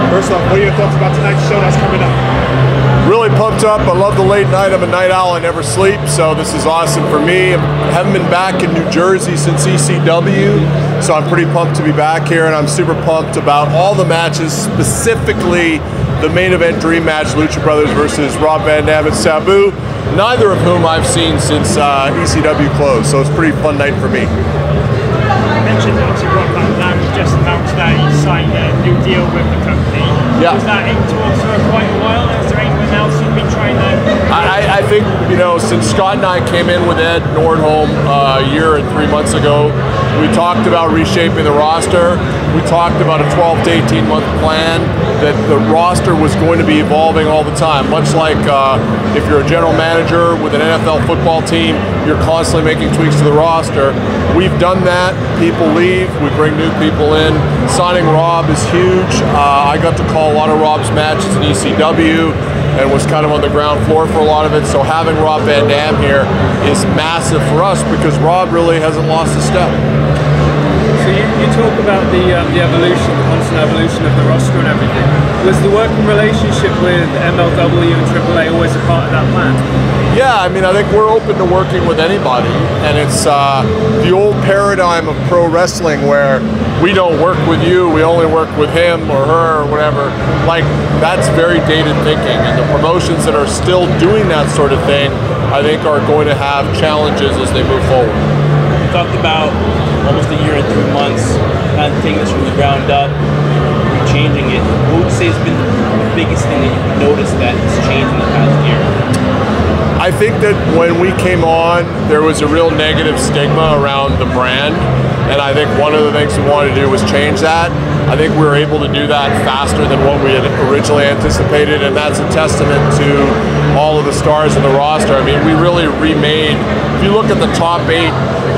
First off, what are your thoughts about tonight's show that's coming up? Really pumped up. I love the late night. I'm a night owl. I never sleep, so this is awesome for me. I haven't been back in New Jersey since ECW, so I'm pretty pumped to be back here, and I'm super pumped about all the matches, specifically the main event dream match, Lucha Brothers versus Rob Van Dam and Sabu, neither of whom I've seen since ECW closed, so it's a pretty fun night for me. You mentioned obviously Rob Van Dam just announced that he signed a new deal with the company. Yeah. Was that in talks for quite a while? Is there anyone else you've been trying to? I think, you know, since Scott and I came in with Ed Nordholm a year and 3 months ago, we talked about reshaping the roster. We talked about a 12 to 18 month plan, that the roster was going to be evolving all the time. Much like if you're a general manager with an NFL football team, you're constantly making tweaks to the roster. We've done that. People leave, we bring new people in. Signing Rob is huge. I got to call a lot of Rob's matches in ECW and was kind of on the ground floor for a lot of it. So having Rob Van Dam here is massive for us because Rob really hasn't lost a step. So you talk about the evolution, the constant evolution of the roster and everything. Was the working relationship with MLW and AAA always a part of that plan? Yeah, I mean, I think we're open to working with anybody, and it's the old paradigm of pro wrestling where we don't work with you, we only work with him or her or whatever. Like, that's very dated thinking, and the promotions that are still doing that sort of thing, I think are going to have challenges as they move forward. You talked about almost a year and 3 months, kind of taking this from the ground up, changing it. What would you say has been the biggest thing that you've noticed that has changed in the past year? I think that when we came on, there was a real negative stigma around the brand, and I think one of the things we wanted to do was change that. I think we were able to do that faster than what we had originally anticipated, and that's a testament to all of the stars in the roster. I mean, we really remade, if you look at the top 8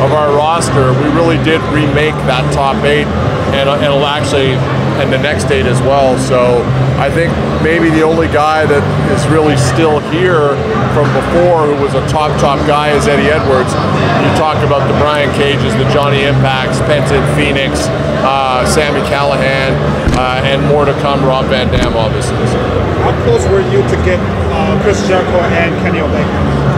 of our roster, we really did remake that top 8, and it'll actually, and the next 8 as well. So I think maybe the only guy that is really still here from before who was a top guy is Eddie Edwards. You talk about the Brian Cages, the Johnny Impacts, Penta and Phoenix, Sami Callihan, and more to come, Rob Van Dam, obviously. How close were you to get Chris Jericho and Kenny Omega?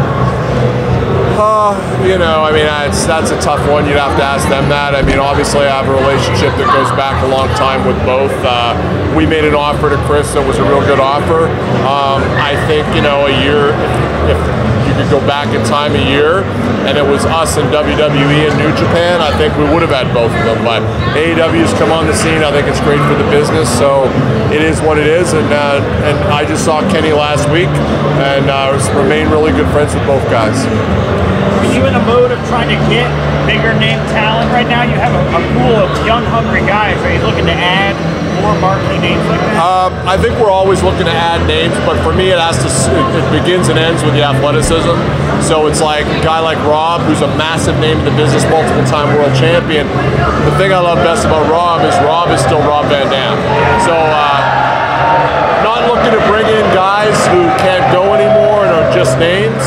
You know, I mean, that's a tough one. You'd have to ask them that. I mean, obviously, I have a relationship that goes back a long time with both. We made an offer to Chris that was a real good offer. I think, you know, a year, if you could go back in time a year, and it was us and WWE and New Japan, I think we would have had both of them. But AEW's come on the scene. I think it's great for the business, so it is what it is. And I just saw Kenny last week, and remain really good friends with both guys. Are you in a mode of trying to get bigger name talent right now? You have a pool of young, hungry guys. Are you looking to add more marquee names like that? I think we're always looking to add names, but for me, it begins and ends with the athleticism. So it's like a guy like Rob, who's a massive name in the business, multiple-time world champion. The thing I love best about Rob is still Rob Van Dam. So not looking to bring in guys who can't go anymore and are just names.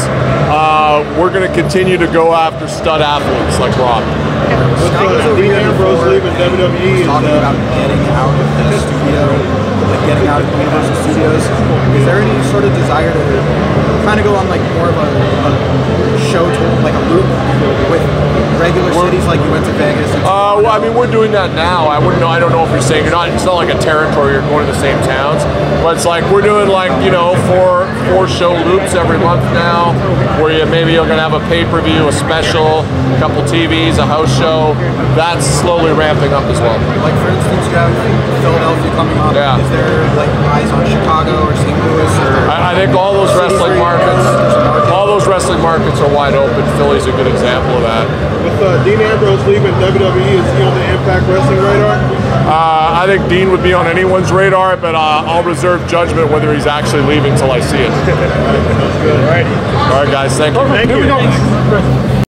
We're going to continue to go after stud athletes like Rob. Dean Ambrose leaving WWE. Talking about getting out of the studio, like getting out of Universal Studios. Is there any sort of desire to kind of go on like more of a show tour, like a loop with regular cities like you went to Vegas? Well, I mean, we're doing that now. I don't know if you're saying it's not like a territory, you're going to the same towns, but it's like we're doing like, you know, four show loops every month now, where maybe you're going to have a pay-per-view, a special, a couple TVs, a house show. That's slowly ramping up as well. Like for instance, you have Philadelphia coming up. Yeah. Is there like eyes on Chicago or St. Louis? Or I think all those wrestling markets are wide open. Philly's a good example of that. With Dean Ambrose leaving WWE, is he on the Impact Wrestling radar? I think Dean would be on anyone's radar, but I'll reserve judgment whether he's actually leaving till I see it. Sounds good. All right, guys. Thank you. Thank you.